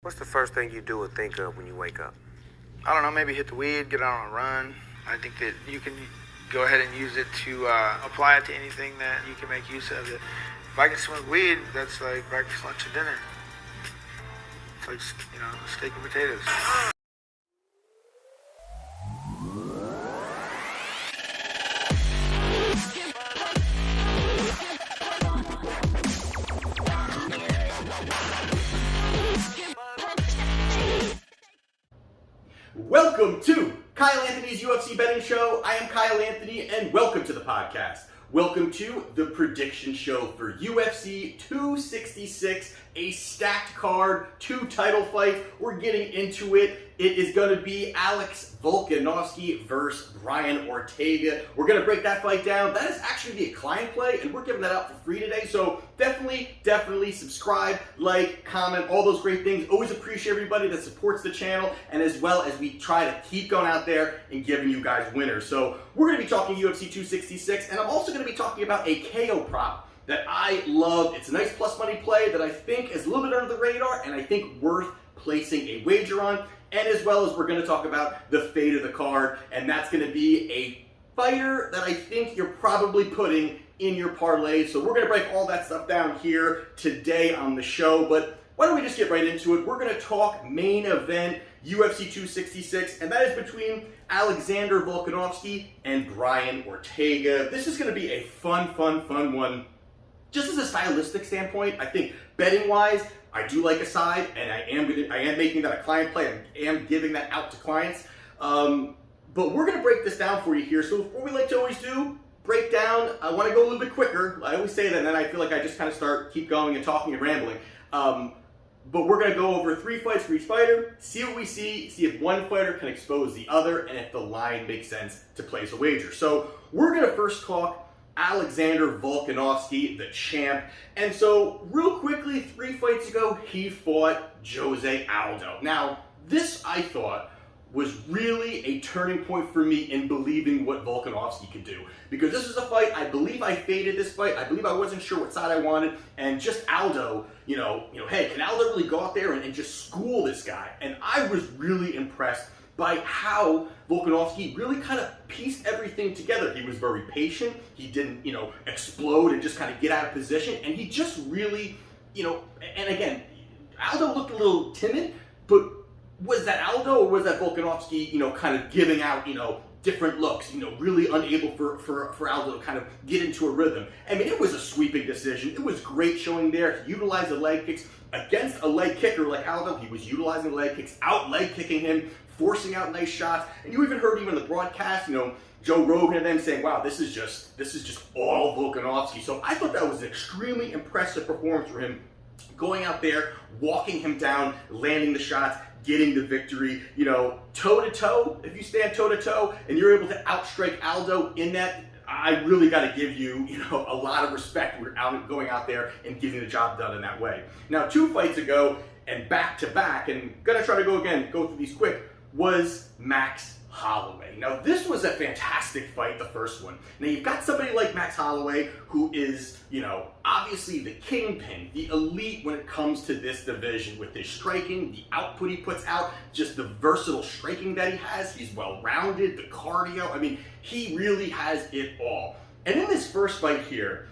What's the first thing you do or think of when you wake up? I don't know, maybe hit the weed, get out on a run. I think that you can go ahead and use it to apply it to anything that you can make use of it. If I can smoke weed, that's like breakfast, lunch, and dinner. It's like, steak and potatoes. Welcome to Kyle Anthony's UFC Betting Show. I am Kyle Anthony, and welcome to the podcast. Welcome to the prediction show for UFC 266, a stacked card, 2 title fights. We're getting into it. It is going to be Alex Volkanovski versus Brian Ortega. We're going to break that fight down. That is actually the client play, and we're giving that out for free today. So definitely subscribe, like, comment, all those great things. Always appreciate everybody that supports the channel, and as well as we try to keep going out there and giving you guys winners. So we're going to be talking UFC 266, and I'm also going to be talking about a KO prop that I love. It's a nice plus money play that I think is a little bit under the radar, and I think worth placing a wager on. And as well as we're going to talk about the fate of the card, and that's going to be a fighter that I think you're probably putting in your parlay. So we're going to break all that stuff down here today on the show, but why don't we just get right into it? We're going to talk main event UFC 266, and that is between Alexander Volkanovski and Brian Ortega. This is going to be a fun one. Just as a stylistic standpoint, I think betting-wise, I do like a side, and I am making that a client play. I am giving that out to clients. But we're going to break this down for you here. So what we like to always do, break down. I want to go a little bit quicker. I always say that, and then I feel like I just kind of keep going and talking and rambling. But we're going to go over 3 fights for each fighter, see what we see if one fighter can expose the other, and if the line makes sense to place a wager. So we're going to first talk Alexander Volkanovski, the champ. And so, real quickly, 3 fights ago, he fought Jose Aldo. Now, this, I thought, was really a turning point for me in believing what Volkanovski could do. Because this is a fight, I believe I faded this fight. I believe I wasn't sure what side I wanted. And just Aldo, hey, can Aldo really go out there and just school this guy? And I was really impressed by how Volkanovski really kind of pieced everything together. He was very patient. He didn't, explode and just kind of get out of position. And he just really, and again, Aldo looked a little timid, but was that Aldo or was that Volkanovski, kind of giving out, different looks, really unable for Aldo to kind of get into a rhythm? I mean, it was a sweeping decision. It was great showing there. He utilized the leg kicks against a leg kicker like Aldo. He was utilizing the leg kicks, out leg kicking him, forcing out nice shots. And you even heard the broadcast, Joe Rogan and them saying, wow, this is just all Volkanovski. So I thought that was an extremely impressive performance for him, going out there, walking him down, landing the shots, getting the victory, toe-to-toe. If you stand toe-to-toe and you're able to outstrike Aldo in that, I really got to give you, a lot of respect. We're going out there and getting the job done in that way. Now, 2 fights ago and back-to-back, and gonna try to go through these quick, was Max Holloway. Now, this was a fantastic fight, the first one. Now, you've got somebody like Max Holloway who is, obviously the kingpin, the elite when it comes to this division with his striking, the output he puts out, just the versatile striking that he has. He's well-rounded, the cardio. I mean, he really has it all. And in this first fight here,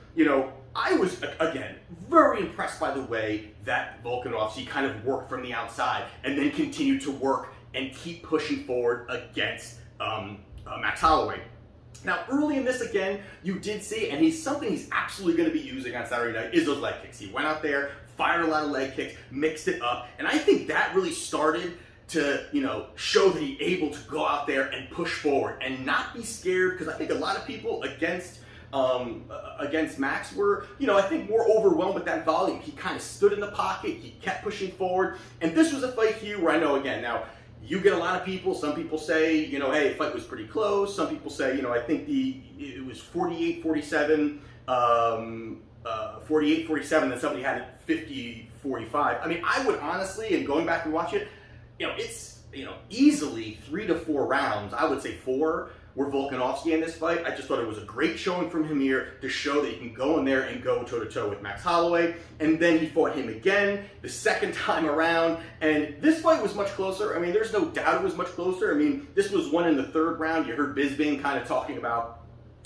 I was, again, very impressed by the way that Volkanovski kind of worked from the outside and then continued to work and keep pushing forward against Max Holloway. Now, early in this, again, you did see, and he's absolutely going to be using on Saturday night, is those leg kicks. He went out there, fired a lot of leg kicks, mixed it up, and I think that really started to, show that he's able to go out there and push forward and not be scared, because I think a lot of people against Max were, I think more overwhelmed with that volume. He kind of stood in the pocket, he kept pushing forward, and this was a fight here where I know, again, now, you get a lot of people, some people say, hey, the fight was pretty close. Some people say, I think it was 48-47, 48-47, then somebody had it 50-45. I mean, I would honestly, and going back and watch it, it's, easily 3 to 4 rounds, I would say 4, were Volkanovski in this fight. I just thought it was a great showing from him here to show that he can go in there and go toe-to-toe with Max Holloway. And then he fought him again the second time around. And this fight was much closer. I mean, there's no doubt it was much closer. I mean, this was won in the third round. You heard Bisping kind of talking about,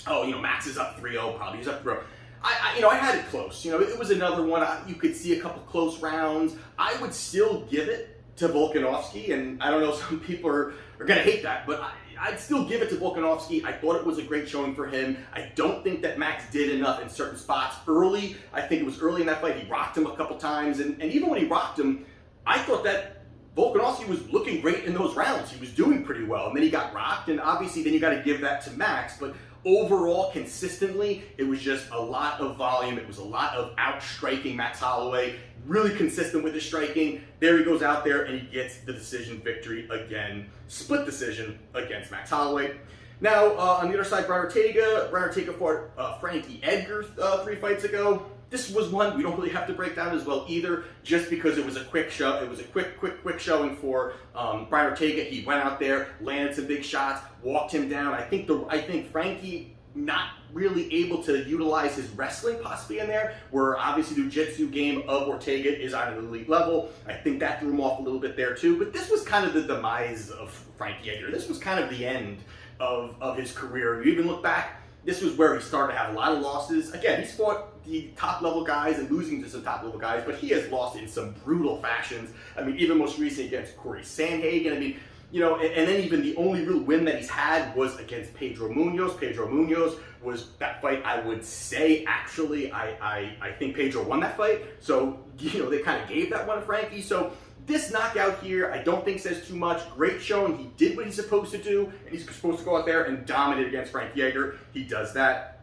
oh, Max is up 3-0, probably he's up 3-0. I had it close. It was another one. You could see a couple close rounds. I would still give it to Volkanovski, and I don't know, some people are going to hate that, but I'd still give it to Volkanovski. I thought it was a great showing for him. I don't think that Max did enough in certain spots early. I think it was early in that fight. He rocked him a couple times, and even when he rocked him, I thought that Volkanovski was looking great in those rounds. He was doing pretty well, and then he got rocked, and obviously then you got to give that to Max, but overall, consistently, it was just a lot of volume. It was a lot of outstriking Max Holloway, really consistent with his striking. There he goes out there and he gets the decision victory again, split decision against Max Holloway. Now, on the other side, Brian Ortega fought Frankie Edgar 3 fights ago. This was one we don't really have to break down as well either, just because it was a quick show. It was a quick showing for Brian Ortega. He went out there, landed some big shots, walked him down. I think Frankie not really able to utilize his wrestling possibly in there, where obviously the jiu-jitsu game of Ortega is on an elite level. I think that threw him off a little bit there too. But this was kind of the demise of Frankie Edgar. This was kind of the end of his career. You even look back, this was where he started to have a lot of losses. Again, he's fought the top-level guys and losing to some top-level guys, but he has lost in some brutal fashions. I mean, even most recently against Corey Sandhagen. I mean, and then even the only real win that he's had was against Pedro Munoz. Pedro Munoz was that fight, I would say, actually, I think Pedro won that fight. So, they kind of gave that one to Frankie. So, this knockout here, I don't think says too much. Great showing. He did what he's supposed to do, and he's supposed to go out there and dominate against Frankie Edgar. He does that.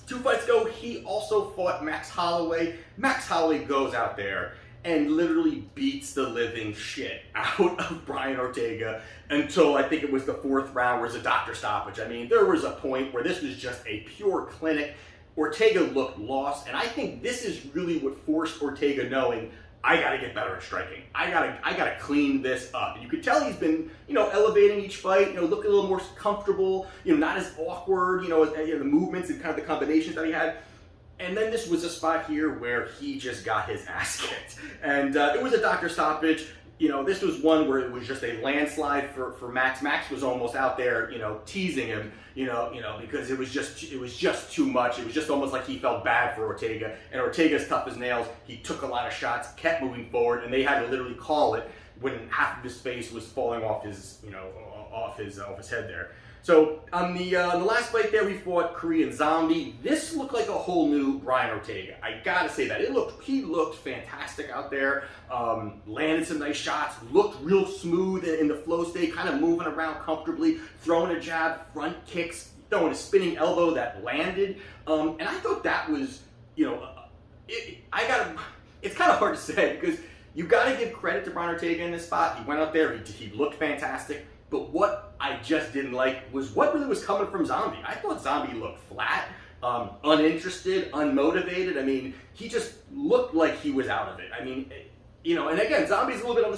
2 fights ago, he also fought Max Holloway. Max Holloway goes out there and literally beats the living shit out of Brian Ortega until I think it was the 4th round where it was a doctor stoppage. I mean, there was a point where this was just a pure clinic. Ortega looked lost, and I think this is really what forced Ortega knowing, I got to get better at striking. I gotta clean this up. And you could tell he's been, elevating each fight, looking a little more comfortable, not as awkward, the movements and kind of the combinations that he had. And then this was a spot here where he just got his ass kicked. And it was a doctor stoppage. This was one where it was just a landslide for Max. Max was almost out there, teasing him, because it was just too much. It was just almost like he felt bad for Ortega. And Ortega's tough as nails. He took a lot of shots, kept moving forward, and they had to literally call it when half of his face was falling off his, off his head there. So on the last fight there, we fought Korean Zombie. This looked like a whole new Brian Ortega. I gotta say that. He looked fantastic out there. Landed some nice shots. Looked real smooth in the flow state, kind of moving around comfortably, throwing a jab, front kicks, throwing a spinning elbow that landed. And I thought that was, it's kind of hard to say because you gotta give credit to Brian Ortega in this spot. He went out there. He looked fantastic. But what I just didn't like was what really was coming from Zombie. I thought Zombie looked flat, uninterested, unmotivated. I mean, he just looked like he was out of it. I mean, and again, Zombie's a little bit on the,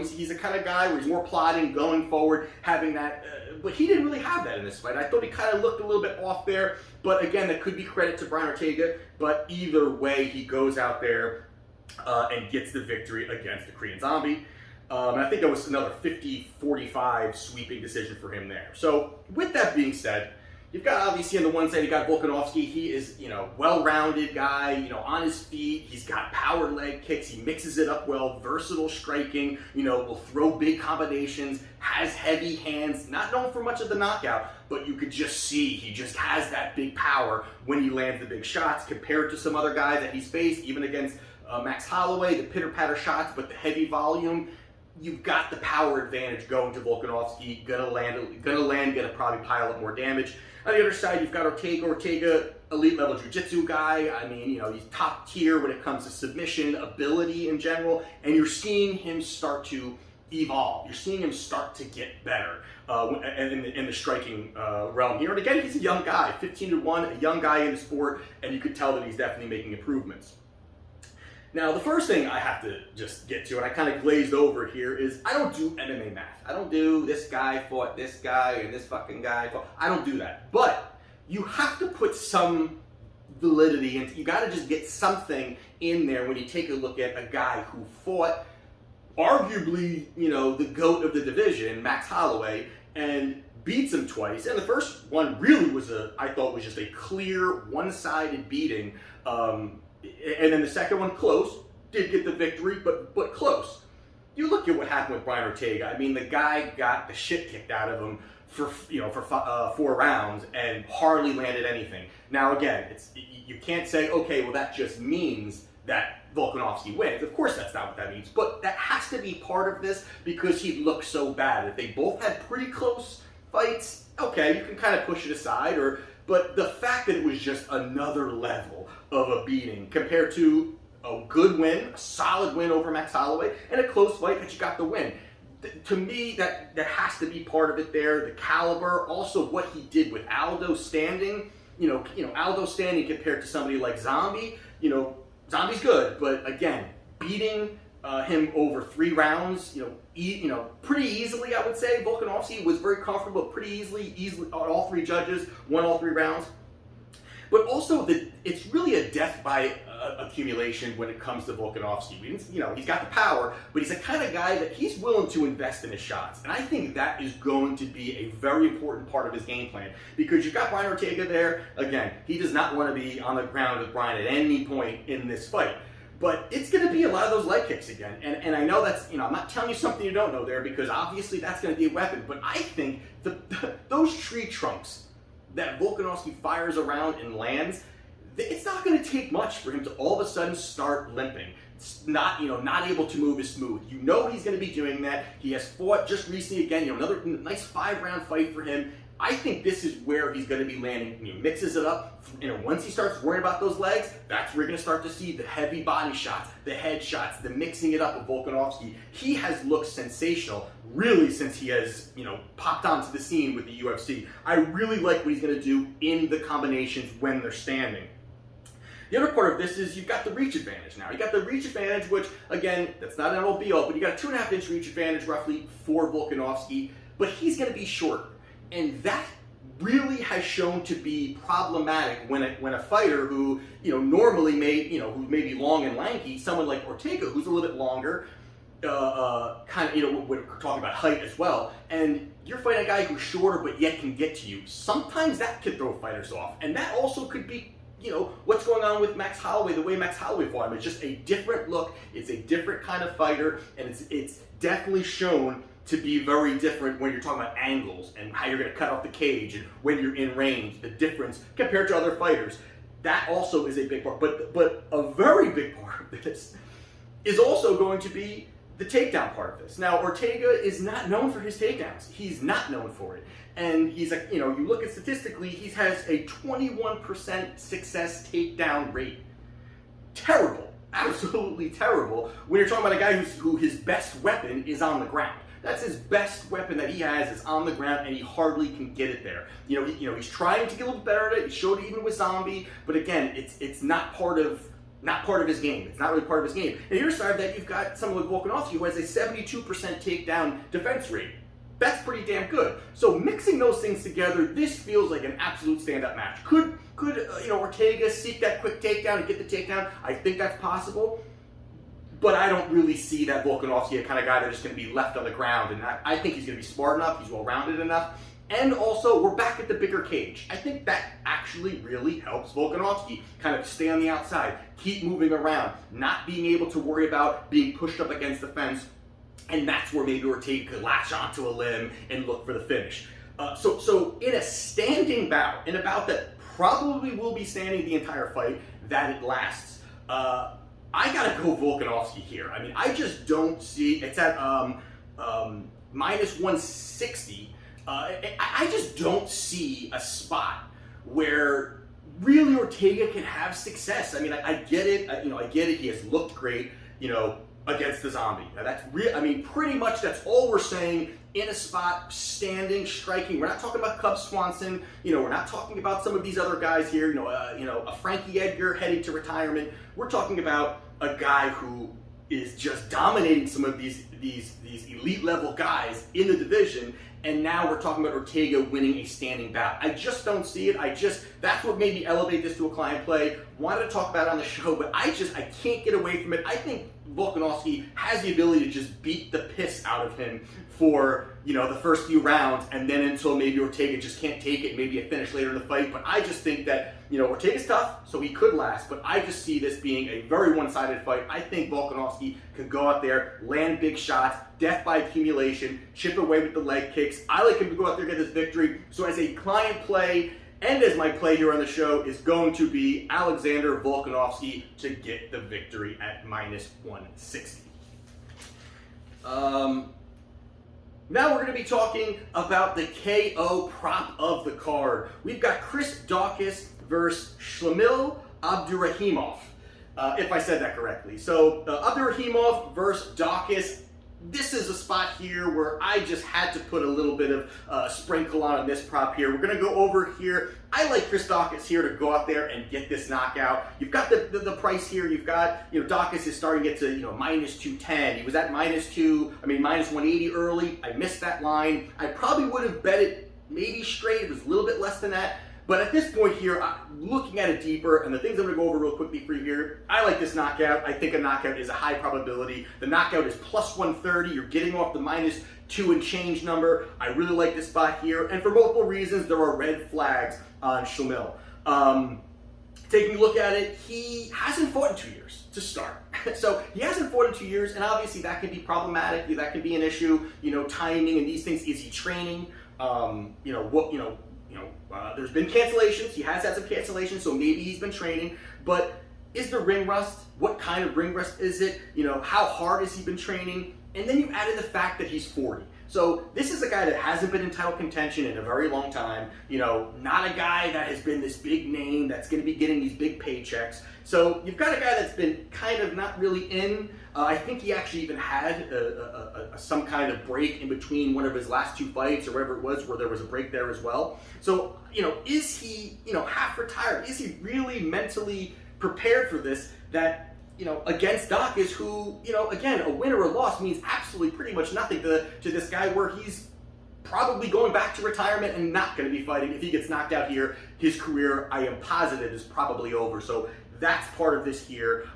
he's the kind of guy where he's more plodding, going forward, having that, but he didn't really have that in this fight. I thought he kind of looked a little bit off there, but again, that could be credit to Brian Ortega, but either way, he goes out there and gets the victory against the Korean Zombie. And I think that was another 50-45 sweeping decision for him there. So with that being said, you've got obviously on the one side, you got Volkanovski. He is, well-rounded guy, on his feet. He's got power leg kicks. He mixes it up well, versatile striking, will throw big combinations, has heavy hands, not known for much of the knockout, but you could just see he just has that big power when he lands the big shots compared to some other guys that he's faced, even against Max Holloway, the pitter-patter shots, but the heavy volume. You've got the power advantage going to Volkanovski, gonna probably pile up more damage. On the other side, you've got Ortega, elite level jiu-jitsu guy. I mean, he's top tier when it comes to submission, ability in general, and you're seeing him start to evolve. You're seeing him start to get better in the striking realm here. And again, he's a young guy, 15-1, a young guy in the sport, and you could tell that he's definitely making improvements. Now, the first thing I have to just get to, and I kind of glazed over here, is I don't do MMA math. I don't do this guy fought this guy and this fucking guy fought. I don't do that. But you have to put some validity into, you got to just get something in there when you take a look at a guy who fought arguably, the GOAT of the division, Max Holloway, and beats him twice. And the first one really was I thought was just a clear one-sided beating. And then the second one, close, did get the victory, but close. You look at what happened with Brian Ortega. I mean, the guy got the shit kicked out of him for 4 rounds and hardly landed anything. Now again, you can't say, okay, well that just means that Volkanovski wins. Of course that's not what that means, but that has to be part of this because he looked so bad. If they both had pretty close fights, okay, you can kind of push it aside, but the fact that it was just another level of a beating compared to a good win, a solid win over Max Holloway, and a close fight that you got the win. To me, that has to be part of it there. The caliber, also what he did with Aldo standing. Aldo standing compared to somebody like Zombie. Zombie's good, but again, beating him over 3 rounds, pretty easily, I would say. Volkanovski was very comfortable, pretty easily all 3 judges won all 3 rounds. But also, it's really a death by accumulation when it comes to Volkanovski. He's got the power, but he's the kind of guy that he's willing to invest in his shots. And I think that is going to be a very important part of his game plan. Because you've got Brian Ortega there. Again, he does not want to be on the ground with Brian at any point in this fight. But it's going to be a lot of those leg kicks again. And I know that's, I'm not telling you something you don't know there, because obviously that's going to be a weapon. But I think those tree trunks that Volkanovski fires around and lands, it's not going to take much for him to all of a sudden start limping. It's not able to move as smooth. He's going to be doing that. He has fought just recently again, another nice 5-round fight for him. I think this is where he's going to be landing. He mixes it up. Once he starts worrying about those legs, that's where you're going to start to see the heavy body shots, the head shots, the mixing it up of Volkanovski. He has looked sensational, really, since he has, popped onto the scene with the UFC. I really like what he's going to do in the combinations when they're standing. The other part of this is you've got the reach advantage now. You got the reach advantage, which, again, that's not an all-be-all, but you got a 2.5-inch reach advantage roughly for Volkanovski, but he's going to be shorter. And that really has shown to be problematic when a fighter who, normally who may be long and lanky, someone like Ortega, who's a little bit longer, we're talking about height as well, and you're fighting a guy who's shorter but yet can get to you. Sometimes that could throw fighters off. And that also could be, what's going on with Max Holloway, the way Max Holloway fought him. It's just a different look. It's a different kind of fighter, and it's definitely shown to be very different when you're talking about angles and how you're going to cut off the cage and when you're in range, the difference compared to other fighters. That also is a big part. But a very big part of this is also going to be the takedown part of this. Now, Ortega is not known for his takedowns. He's not known for it. And he's like, you look at statistically, he has a 21% success takedown rate. Terrible. Absolutely terrible when you're talking about a guy who his best weapon is on the ground. That's his best weapon that he has is on the ground, and he hardly can get it there. He's trying to get a little better at it. He showed it even with Zombie, but again, it's not part of his game. It's not really part of his game. And here's side that you've got someone like Volkanovski who has a 72% takedown defense rate. That's pretty damn good. So mixing those things together, this feels like an absolute stand-up match. Could Ortega seek that quick takedown and get the takedown? I think that's possible. But I don't really see that Volkanovski a kind of guy that's just going to be left on the ground. And I think he's going to be smart enough, he's well-rounded enough. And also, we're back at the bigger cage. I think that actually really helps Volkanovski kind of stay on the outside, keep moving around, not being able to worry about being pushed up against the fence. And that's where maybe Ortega could latch onto a limb and look for the finish. So in a standing bout, in a bout that probably will be standing the entire fight, that it lasts, I gotta go Volkanovski here. I mean, I just don't see, it's at minus 160. I just don't see a spot where really Ortega can have success. I mean, I get it. I get it. He has looked great, against the Zombie. Now that's real. I mean, pretty much that's all we're saying. In a spot, standing, striking. We're not talking about Cub Swanson. We're not talking about some of these other guys here. A Frankie Edgar heading to retirement. We're talking about a guy who is just dominating some of these elite level guys in the division, and now we're talking about Ortega winning a standing bout. I just don't see it. That's what made me elevate this to a client play. Wanted to talk about it on the show, but I can't get away from it. I think Volkanovski has the ability to just beat the piss out of him for, the first few rounds, and then until maybe Ortega just can't take it, maybe a finish later in the fight. But I just think that, Ortega's tough, so he could last, but I just see this being a very one-sided fight. I think Volkanovski could go out there, land big shots, death by accumulation, chip away with the leg kicks. I like him to go out there and get this victory. So as a client play, and as my play here on the show, is going to be Alexander Volkanovski to get the victory at -160. Now we're going to be talking about the KO prop of the card. We've got Dawkis versus Shlamil Abdulrahimov, if I said that correctly. So Abdulrahimov versus Dawkis. This is a spot here where I just had to put a little bit of sprinkle on this prop here. We're going to go over here. I like Dawkis here to go out there and get this knockout. You've got the price here. You've got, Dawkis is starting to get to, -210. He was at -180 early. I missed that line. I probably would have bet it maybe straight. It was a little bit less than that. But at this point here, looking at it deeper, and the things I'm going to go over real quickly for you here, I like this knockout. I think a knockout is a high probability. The knockout is +130. You're getting off the -2 and change number. I really like this spot here. And for multiple reasons, there are red flags on Shlamil. Taking a look at it, he hasn't fought in 2 years to start. So he hasn't fought in 2 years, and obviously that can be problematic. That can be an issue, timing and these things. Is he training? There's been cancellations. He has had some cancellations, so maybe he's been training. But is there ring rust? What kind of ring rust is it? How hard has he been training? And then you add in the fact that he's 40. So this is a guy that hasn't been in title contention in a very long time. Not a guy that has been this big name that's going to be getting these big paychecks. So you've got a guy that's been kind of not really in. I think he actually even had some kind of break in between one of his last two fights or whatever it was, where there was a break there as well. So, is he, half retired? Is he really mentally prepared for this? That, against Dawkis, who, again, a win or a loss means absolutely pretty much nothing to this guy, where he's probably going back to retirement and not going to be fighting. If he gets knocked out here, his career, I am positive, is probably over. So that's part of this here.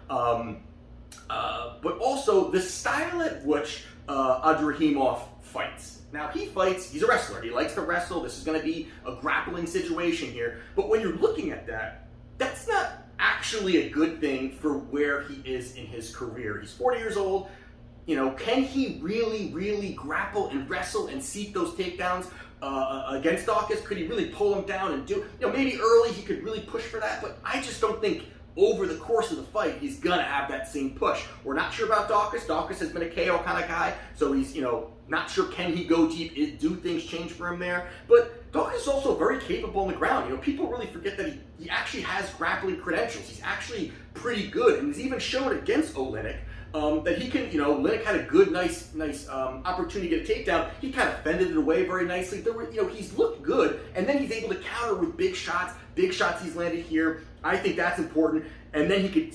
But also the style at which Abdulrahimov fights. Now he fights, he's a wrestler. He likes to wrestle. This is going to be a grappling situation here. But when you're looking at that, that's not actually a good thing for where he is in his career. He's 40 years old. Can he really grapple and wrestle and seek those takedowns against Dawkis? Could he really pull him down and do, maybe early he could really push for that, but I just don't think over the course of the fight he's gonna have that same push. We're not sure about Dawkis. Dawkis has been a KO kind of guy, so he's, not sure, can he go deep? Do things change for him there? But Dawkis is also very capable on the ground. People really forget that he actually has grappling credentials. He's actually pretty good, and he's even shown against Oleinik that he can, Oleinik had a good, nice opportunity to get a takedown. He kind of fended it away very nicely. He's looked good, and then he's able to counter with big shots he's landed here. I think that's important. And then he could,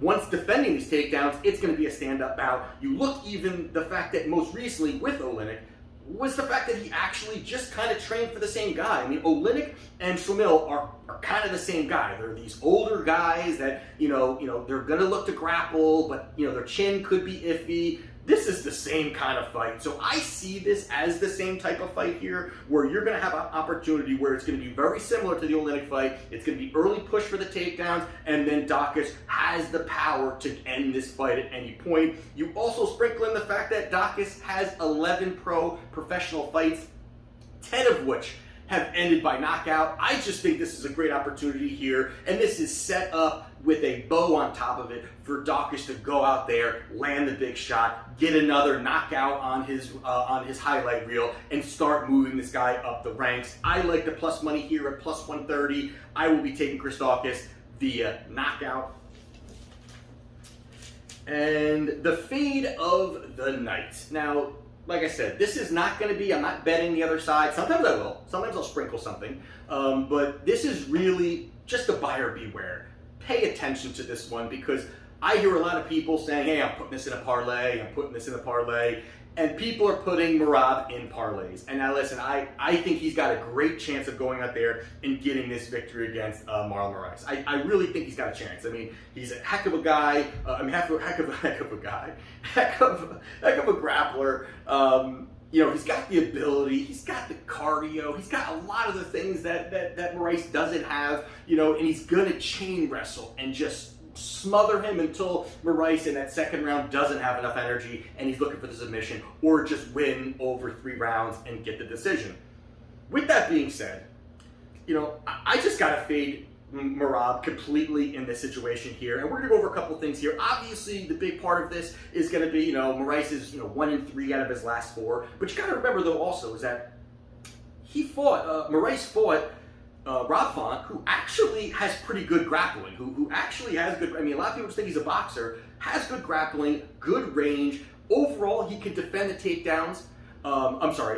once defending these takedowns, it's going to be a stand-up bout. You look even the fact that most recently with Oleinik was the fact that he actually just kind of trained for the same guy. Oleinik and Shlamil are kind of the same guy. They're these older guys that, they're going to look to grapple, but, their chin could be iffy. This is the same kind of fight. So I see this as the same type of fight here, where you're going to have an opportunity where it's going to be very similar to the Oleinik fight. It's going to be early push for the takedowns, and then Dawkis has the power to end this fight at any point. You also sprinkle in the fact that Dawkis has 11 professional fights, 10 of which have ended by knockout. I just think this is a great opportunity here, and this is set up with a bow on top of it for Dawkis to go out there, land the big shot, get another knockout on his highlight reel, and start moving this guy up the ranks. I like the plus money here at +130. I will be taking Dawkis via knockout. And the fade of the night. Now, like I said, this is not going to be, I'm not betting the other side. Sometimes I will. Sometimes I'll sprinkle something. But this is really just a buyer beware. Pay attention to this one, because I hear a lot of people saying, hey, I'm putting this in a parlay, I'm putting this in a parlay. And people are putting Merab in parlays. And now listen, I think he's got a great chance of going out there and getting this victory against Marlon Moraes. I really think he's got a chance. I mean, he's a heck of a guy. Heck of a guy. Heck of a grappler. He's got the ability, he's got the cardio, he's got a lot of the things that Moraes doesn't have, and he's gonna chain wrestle and just smother him until Moraes in that second round doesn't have enough energy and he's looking for the submission, or just win over 3 rounds and get the decision. With that being said, I just gotta fade Merab completely in this situation here, and we're gonna go over a couple things here. Obviously, the big part of this is gonna be, Moraes is 1-3 out of his last 4. But you gotta remember though also is that Moraes fought Rob Font, who actually has pretty good grappling, who actually has good. I mean, a lot of people just think he's a boxer. Has good grappling, good range. Overall, he can defend the takedowns.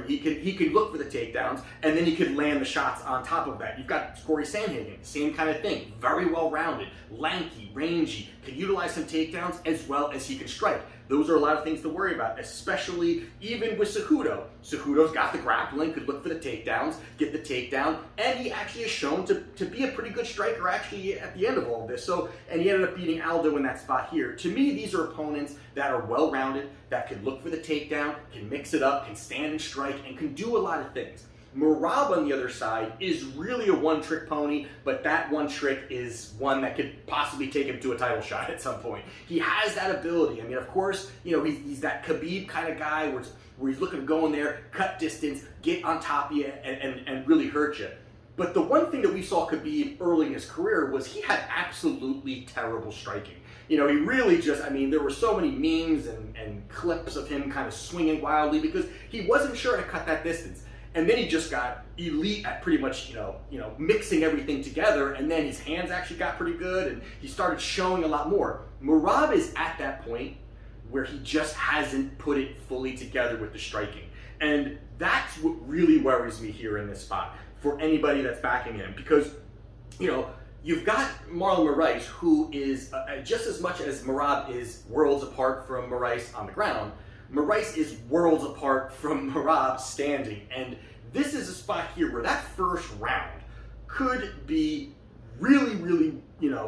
He can look for the takedowns, and then he can land the shots on top of that. You've got Corey Sandhagen, same kind of thing. Very well-rounded, lanky, rangy, can utilize some takedowns as well as he can strike. Those are a lot of things to worry about, especially even with Cejudo. Cejudo's got the grappling, could look for the takedowns, get the takedown, and he actually is shown to be a pretty good striker actually at the end of all of this. And he ended up beating Aldo in that spot here. To me, these are opponents that are well-rounded, that can look for the takedown, can mix it up, can stand and strike, and can do a lot of things. Merab on the other side is really a one-trick pony, but that one trick is one that could possibly take him to a title shot at some point. He has that ability. I mean, of course, he's that Khabib kind of guy where he's looking to go in there, cut distance, get on top of you, and really hurt you. But the one thing that we saw Khabib early in his career was he had absolutely terrible striking. He really there were so many memes and clips of him kind of swinging wildly because he wasn't sure how to cut that distance. And then he just got elite at pretty much, mixing everything together. And then his hands actually got pretty good and he started showing a lot more. Merab is at that point where he just hasn't put it fully together with the striking. And that's what really worries me here in this spot for anybody that's backing him. Because, you've got Marlon Moraes, who is just as much as Merab is worlds apart from Moraes on the ground, Moraes is worlds apart from Merab standing. And this is a spot here where that first round could be really, really,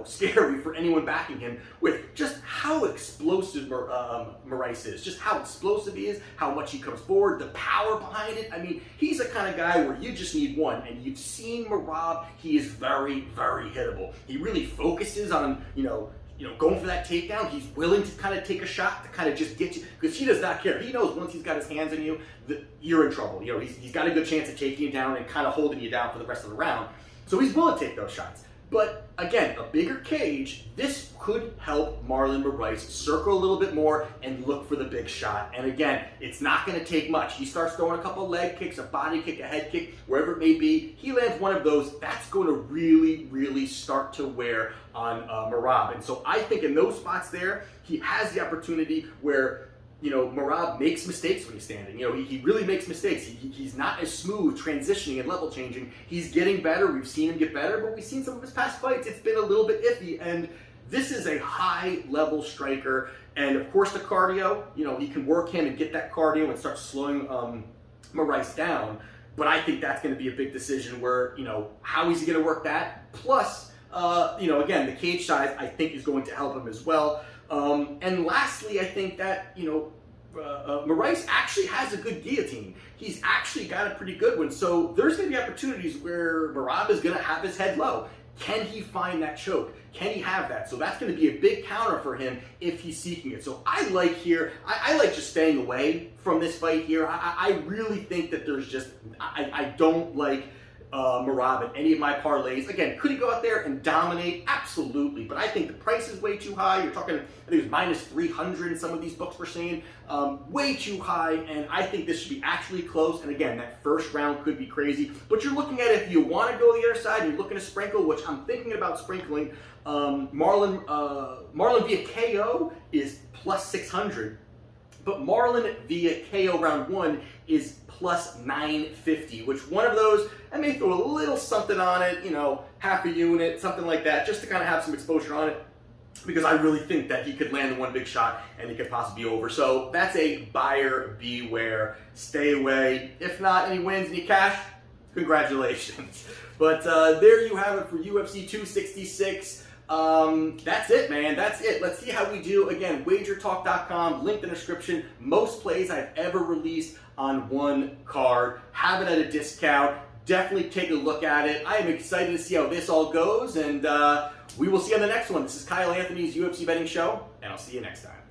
scary for anyone backing him with just how explosive Moraes is, just how explosive he is, how much he comes forward, the power behind it. I mean, he's the kind of guy where you just need one, and you've seen Merab, he is very, very hittable. He really focuses on, going for that takedown. He's willing to kind of take a shot to kind of just get you, because he does not care. He knows once he's got his hands on you, that you're in trouble. He's got a good chance of taking you down and kind of holding you down for the rest of the round. So he's willing to take those shots. But again, a bigger cage, this could help Marlon Moraes circle a little bit more and look for the big shot. And again, it's not going to take much. He starts throwing a couple leg kicks, a body kick, a head kick, wherever it may be. He lands one of those. That's going to really, really start to wear on Merab. And so I think in those spots there, he has the opportunity where Merab makes mistakes when he's standing. He really makes mistakes. He's not as smooth transitioning and level changing. He's getting better. We've seen him get better, but we've seen some of his past fights. It's been a little bit iffy, and this is a high-level striker. And, of course, the cardio, he can work him and get that cardio and start slowing Moraes down. But I think that's going to be a big decision where, how is he going to work that? Plus, again, the cage size, I think, is going to help him as well. And lastly, I think that, Moraes actually has a good guillotine. He's actually got a pretty good one. So there's going to be opportunities where Merab is going to have his head low. Can he find that choke? Can he have that? So that's going to be a big counter for him if he's seeking it. So I like just staying away from this fight here. I really think that there's just, I don't like Merab in any of my parlays. Again, could he go out there and dominate? Absolutely. But I think the price is way too high. You're talking, I think it was minus 300 in some of these books we're seeing. Way too high, and I think this should be actually close. And again, that first round could be crazy. But you're looking at, if you want to go the other side, you're looking to sprinkle, which I'm thinking about sprinkling. Marlon via KO is plus 600. But Marlon via KO round 1 is plus 950, which one of those, I may throw a little something on it, half a unit, something like that, just to kind of have some exposure on it. because I really think that he could land the one big shot and it could possibly be over. So that's a buyer beware. Stay away. If not, and he wins and he cash, congratulations. But there you have it for UFC 266. That's it, man. That's it. Let's see how we do. Again, Wagertalk.com, link in the description. Most plays I've ever released on one card. Have it at a discount. Definitely take a look at it. I am excited to see how this all goes, and we will see you on the next one. This is Kyle Anthony's UFC Betting Show, and I'll see you next time.